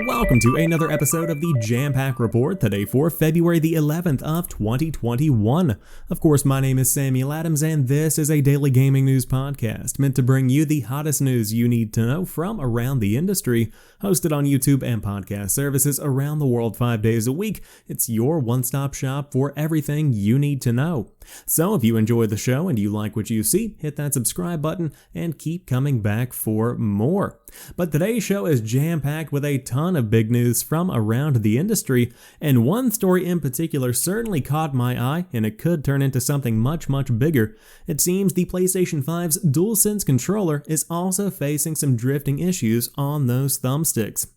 Welcome to another episode of the Jampack Report, today for February the 11th of 2021. Of course, my name is Samuel Adams, and this is a daily gaming news podcast meant to bring you the hottest news you need to know from around the industry. Hosted on YouTube and podcast services around the world 5 days a week, it's your one-stop shop for everything you need to know. So if you enjoy the show and you like what you see, hit that subscribe button and keep coming back for more. But today's show is jam-packed with a ton of big news from around the industry, and one story in particular certainly caught my eye, and it could turn into something much bigger. It seems the PlayStation 5's DualSense controller is also facing some drifting issues on those thumbsticks.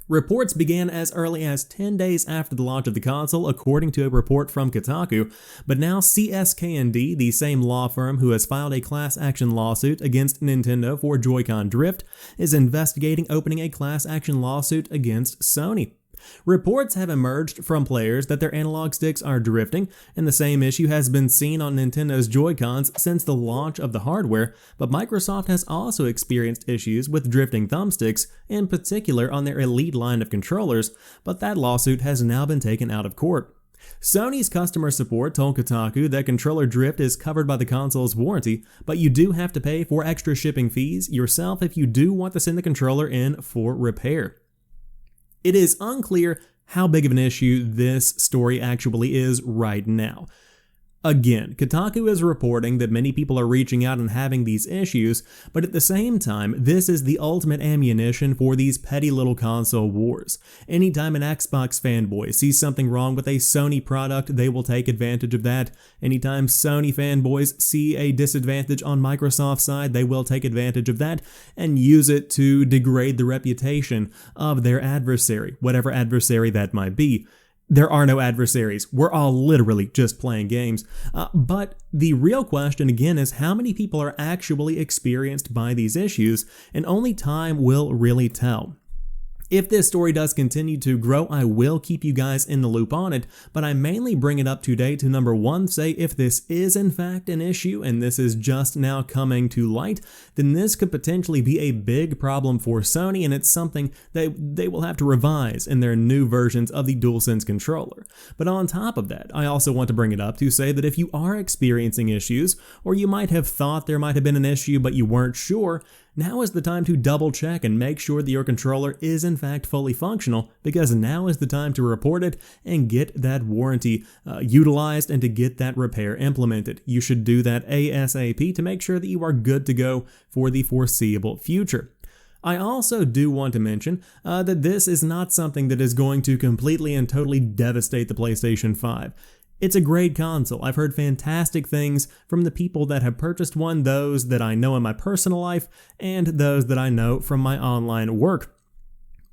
Reports began as early as 10 days after the launch of the console, according to a report from Kotaku, but now CSK&D, the same law firm who has filed a class action lawsuit against Nintendo for Joy-Con Drift, is investigating opening a class action lawsuit against Sony. Reports have emerged from players that their analog sticks are drifting, and the same issue has been seen on Nintendo's Joy-Cons since the launch of the hardware, but Microsoft has also experienced issues with drifting thumbsticks, in particular on their Elite line of controllers, but that lawsuit has now been taken out of court. Sony's customer support told Kotaku that controller drift is covered by the console's warranty, but you do have to pay for extra shipping fees yourself if you do want to send the controller in for repair. It is unclear how big of an issue this story actually is right now. Again, Kotaku is reporting that many people are reaching out and having these issues, but at the same time, this is the ultimate ammunition for these petty little console wars. Anytime an Xbox fanboy sees something wrong with a Sony product, they will take advantage of that. Anytime Sony fanboys see a disadvantage on Microsoft's side, they will take advantage of that and use it to degrade the reputation of their adversary, whatever adversary that might be. There are no adversaries. We're all literally just playing games. But the real question again is how many people are actually experienced by these issues, and only time will really tell. If this story does continue to grow, I will keep you guys in the loop on it, but I mainly bring it up today to number one, say if this is in fact an issue and this is just now coming to light, then this could potentially be a big problem for Sony, and it's something that they will have to revise in their new versions of the DualSense controller. But on top of that, I also want to bring it up to say that if you are experiencing issues, or you might have thought there might have been an issue but you weren't sure, now is the time to double check and make sure that your controller is in fact fully functional, because now is the time to report it and get that warranty utilized and to get that repair implemented. You should do that ASAP to make sure that you are good to go for the foreseeable future. I also do want to mention that this is not something that is going to completely and totally devastate the PlayStation 5. It's a great console. I've heard fantastic things from the people that have purchased one, those that I know in my personal life, and those that I know from my online work.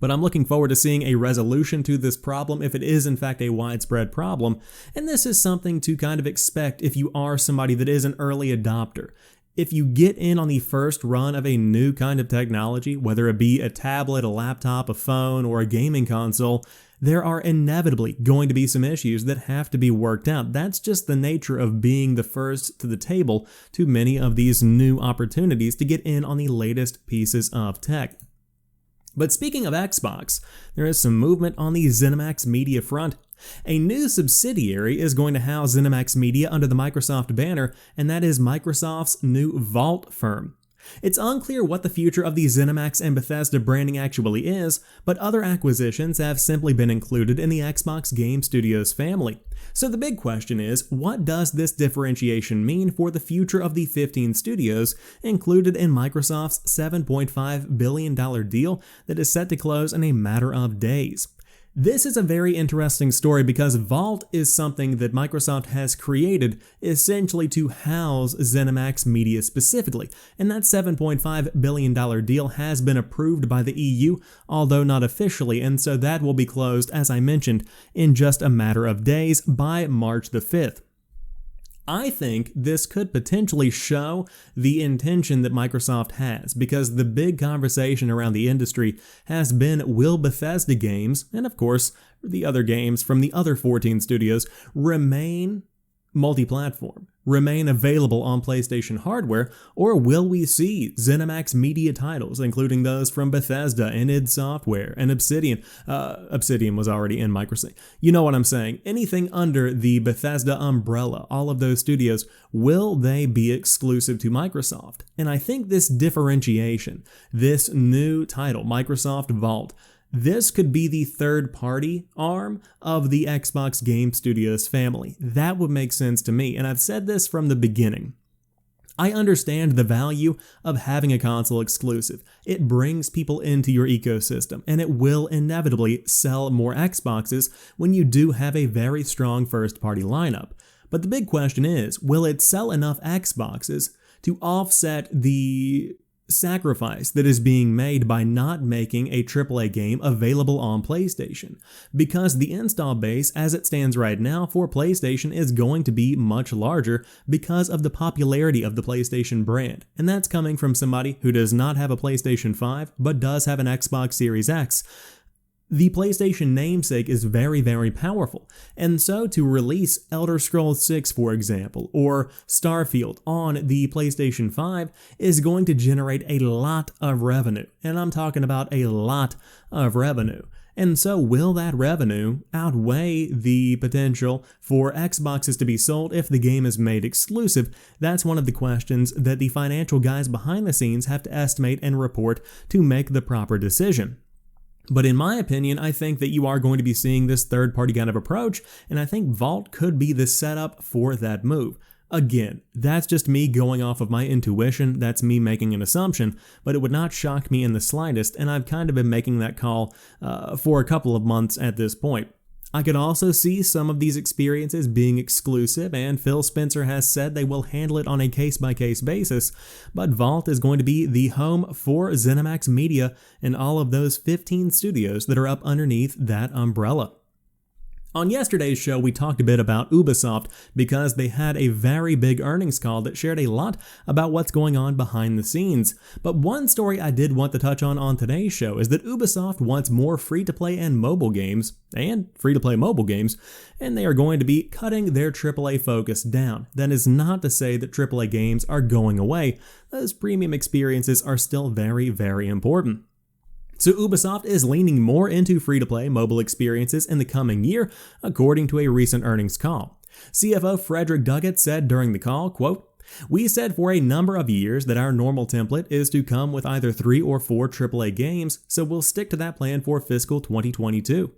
But I'm looking forward to seeing a resolution to this problem if it is in fact a widespread problem, and this is something to kind of expect if you are somebody that is an early adopter. If you get in on the first run of a new kind of technology, whether it be a tablet, a laptop, a phone, or a gaming console, there are inevitably going to be some issues that have to be worked out. That's just the nature of being the first to the table to many of these new opportunities to get in on the latest pieces of tech. But speaking of Xbox, there is some movement on the ZeniMax media front. A new subsidiary is going to house ZeniMax Media under the Microsoft banner, and that is Microsoft's new Vault firm. It's unclear what the future of the ZeniMax and Bethesda branding actually is, but other acquisitions have simply been included in the Xbox Game Studios family. So the big question is, what does this differentiation mean for the future of the 15 studios included in Microsoft's $7.5 billion deal that is set to close in a matter of days? This is a very interesting story because Vault is something that Microsoft has created essentially to house ZeniMax Media specifically, and that $7.5 billion deal has been approved by the EU, although not officially, and so that will be closed, as I mentioned, in just a matter of days by March the 5th. I think this could potentially show the intention that Microsoft has, because the big conversation around the industry has been, will Bethesda games, and of course the other games from the other 14 studios, remain multi-platform, remain available on PlayStation hardware, or will we see ZeniMax media titles, including those from Bethesda and id Software and Obsidian? Obsidian was already in Microsoft. You know what I'm saying. Anything under the Bethesda umbrella, all of those studios, will they be exclusive to Microsoft? And I think this differentiation, this new title, Microsoft Vault, this could be the third-party arm of the Xbox Game Studios family. That would make sense to me, and I've said this from the beginning. I understand the value of having a console exclusive. It brings people into your ecosystem, and it will inevitably sell more Xboxes when you do have a very strong first-party lineup. But the big question is, will it sell enough Xboxes to offset the sacrifice that is being made by not making a AAA game available on PlayStation? Because the install base as it stands right now for PlayStation is going to be much larger because of the popularity of the PlayStation brand, and that's coming from somebody who does not have a PlayStation 5 but does have an Xbox Series X. The PlayStation namesake is very, very powerful, and so to release Elder Scrolls 6, for example, or Starfield on the PlayStation 5 is going to generate a lot of revenue, and I'm talking about a lot of revenue. And so will that revenue outweigh the potential for Xboxes to be sold if the game is made exclusive? That's one of the questions that the financial guys behind the scenes have to estimate and report to make the proper decision. But in my opinion, I think that you are going to be seeing this third-party kind of approach, and I think Vault could be the setup for that move. Again, that's just me going off of my intuition, that's me making an assumption, but it would not shock me in the slightest, and I've kind of been making that call for a couple of months at this point. I could also see some of these experiences being exclusive, and Phil Spencer has said they will handle it on a case-by-case basis, but Vault is going to be the home for ZeniMax Media and all of those 15 studios that are up underneath that umbrella. On yesterday's show, we talked a bit about Ubisoft because they had a very big earnings call that shared a lot about what's going on behind the scenes. But one story I did want to touch on today's show is that Ubisoft wants more free-to-play and mobile games, and they are going to be cutting their AAA focus down. That is not to say that AAA games are going away. Those premium experiences are still very, very important. So Ubisoft is leaning more into free-to-play mobile experiences in the coming year, according to a recent earnings call. CFO Frederick Duggett said during the call, quote, "We said for a number of years that our normal template is to come with either 3 or 4 AAA games, so we'll stick to that plan for fiscal 2022.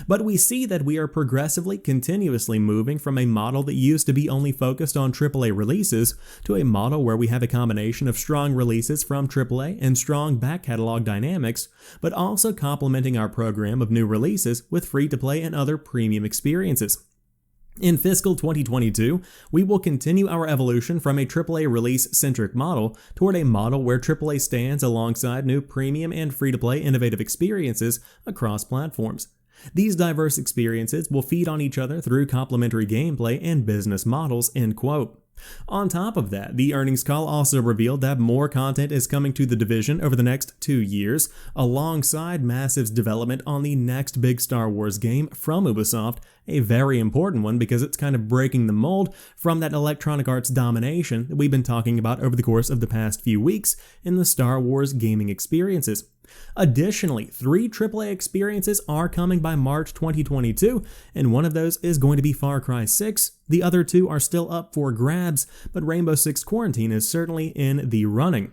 But we see that we are progressively, continuously moving from a model that used to be only focused on AAA releases to a model where we have a combination of strong releases from AAA and strong back catalog dynamics, but also complementing our program of new releases with free-to-play and other premium experiences. In fiscal 2022, we will continue our evolution from a AAA release-centric model toward a model where AAA stands alongside new premium and free-to-play innovative experiences across platforms. These diverse experiences will feed on each other through complementary gameplay and business models," end quote. On top of that, the earnings call also revealed that more content is coming to the division over the next 2 years, alongside Massive's development on the next big Star Wars game from Ubisoft, a very important one because it's kind of breaking the mold from that Electronic Arts domination that we've been talking about over the course of the past few weeks in the Star Wars gaming experiences. Additionally, 3 AAA experiences are coming by March 2022, and one of those is going to be Far Cry 6. The other 2 are still up for grabs, but Rainbow Six Quarantine is certainly in the running.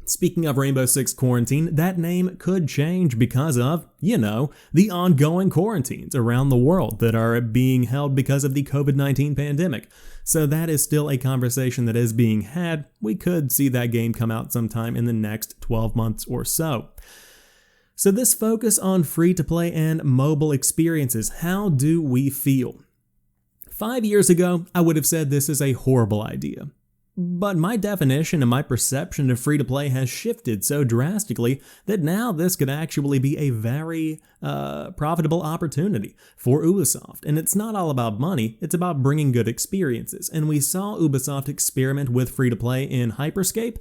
Speaking of Rainbow Six Quarantine, that name could change because of, the ongoing quarantines around the world that are being held because of the COVID-19 pandemic. So that is still a conversation that is being had. We could see that game come out sometime in the next 12 months or so. So this focus on free-to-play and mobile experiences, how do we feel? 5 years ago, I would have said this is a horrible idea. But my definition and my perception of free-to-play has shifted so drastically that now this could actually be a very profitable opportunity for Ubisoft. And it's not all about money, it's about bringing good experiences. And we saw Ubisoft experiment with free-to-play in Hyperscape,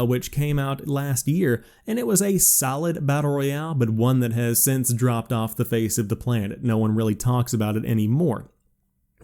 which came out last year, and it was a solid battle royale, but one that has since dropped off the face of the planet. No one really talks about it anymore.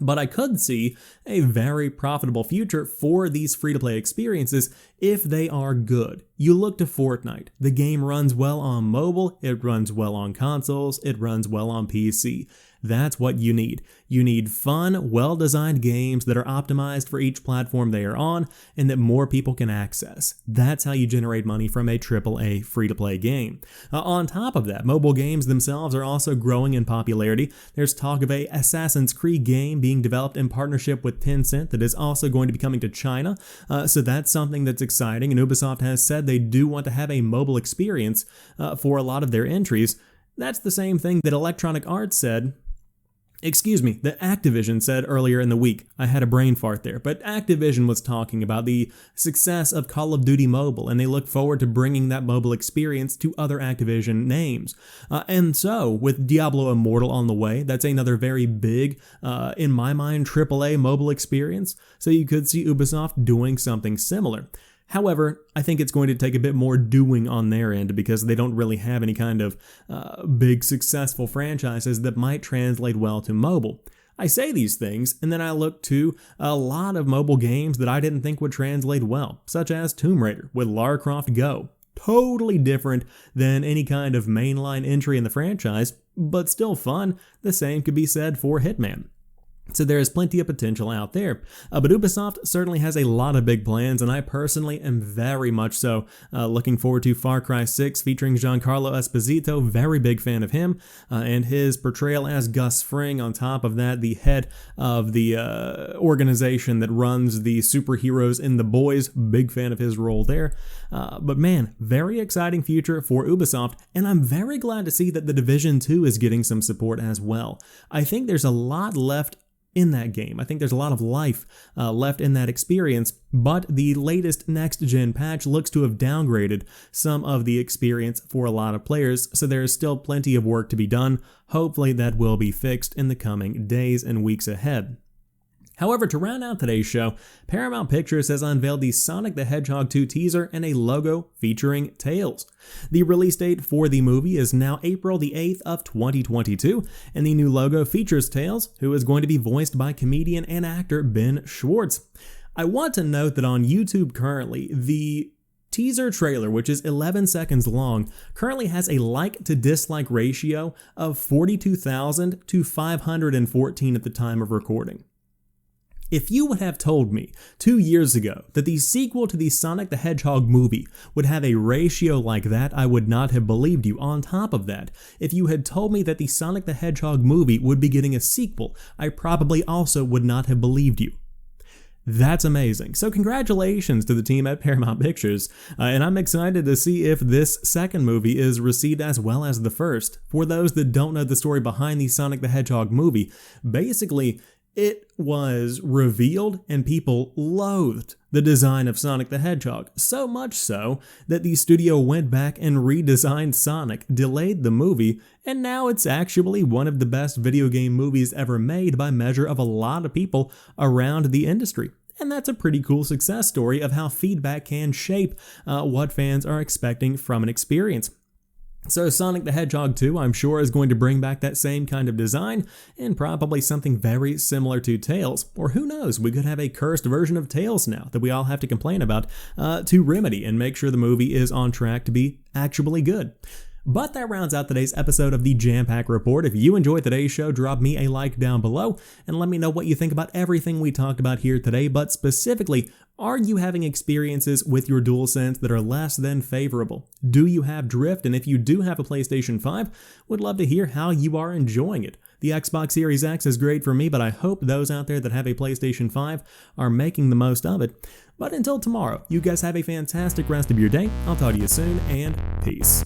But I could see a very profitable future for these free-to-play experiences if they are good. You look to Fortnite. The game runs well on mobile, it runs well on consoles, it runs well on PC. That's what you need. You need fun, well-designed games that are optimized for each platform they are on and that more people can access. That's how you generate money from a AAA free-to-play game. On top of that, mobile games themselves are also growing in popularity. There's talk of a Assassin's Creed game being developed in partnership with Tencent that is also going to be coming to China, so that's something that's exciting, and Ubisoft has said they do want to have a mobile experience for a lot of their entries. That's the same thing that Electronic Arts said. That Activision said earlier in the week. I had a brain fart there, but Activision was talking about the success of Call of Duty Mobile, and they look forward to bringing that mobile experience to other Activision names. And so, with Diablo Immortal on the way, that's another very big, in my mind, AAA mobile experience, so you could see Ubisoft doing something similar. However, I think it's going to take a bit more doing on their end because they don't really have any kind of big successful franchises that might translate well to mobile. I say these things, and then I look to a lot of mobile games that I didn't think would translate well, such as Tomb Raider with Lara Croft Go. Totally different than any kind of mainline entry in the franchise, but still fun. The same could be said for Hitman. So there is plenty of potential out there. But Ubisoft certainly has a lot of big plans, and I personally am very much so looking forward to Far Cry 6 featuring Giancarlo Esposito. Very big fan of him and his portrayal as Gus Fring. On top of that, the head of the organization that runs the superheroes in The Boys. Big fan of his role there. But man, very exciting future for Ubisoft, and I'm very glad to see that The Division 2 is getting some support as well. I think there's a lot left in that game. I think there's a lot of life left in that experience, but the latest next-gen patch looks to have downgraded some of the experience for a lot of players, so there is still plenty of work to be done. Hopefully that will be fixed in the coming days and weeks ahead. However, to round out today's show, Paramount Pictures has unveiled the Sonic the Hedgehog 2 teaser and a logo featuring Tails. The release date for the movie is now April the 8th of 2022, and the new logo features Tails, who is going to be voiced by comedian and actor Ben Schwartz. I want to note that on YouTube currently, the teaser trailer, which is 11 seconds long, currently has a like to dislike ratio of 42,000 to 514 at the time of recording. If you would have told me 2 years ago that the sequel to the Sonic the Hedgehog movie would have a ratio like that, I would not have believed you. On top of that, if you had told me that the Sonic the Hedgehog movie would be getting a sequel, I probably also would not have believed you. That's amazing. So congratulations to the team at Paramount Pictures, and I'm excited to see if this second movie is received as well as the first. For those that don't know the story behind the Sonic the Hedgehog movie, basically, it was revealed and people loathed the design of Sonic the Hedgehog, so much so that the studio went back and redesigned Sonic, delayed the movie, and now it's actually one of the best video game movies ever made by measure of a lot of people around the industry. And that's a pretty cool success story of how feedback can shape what fans are expecting from an experience. So Sonic the Hedgehog 2, I'm sure, is going to bring back that same kind of design and probably something very similar to Tails. Or who knows, we could have a cursed version of Tails now that we all have to complain about to remedy and make sure the movie is on track to be actually good. But that rounds out today's episode of the Jampack Report. If you enjoyed today's show, drop me a like down below and let me know what you think about everything we talked about here today, but specifically, are you having experiences with your DualSense that are less than favorable? Do you have Drift? And if you do have a PlayStation 5, would love to hear how you are enjoying it. The Xbox Series X is great for me, but I hope those out there that have a PlayStation 5 are making the most of it. But until tomorrow, you guys have a fantastic rest of your day. I'll talk to you soon, and peace.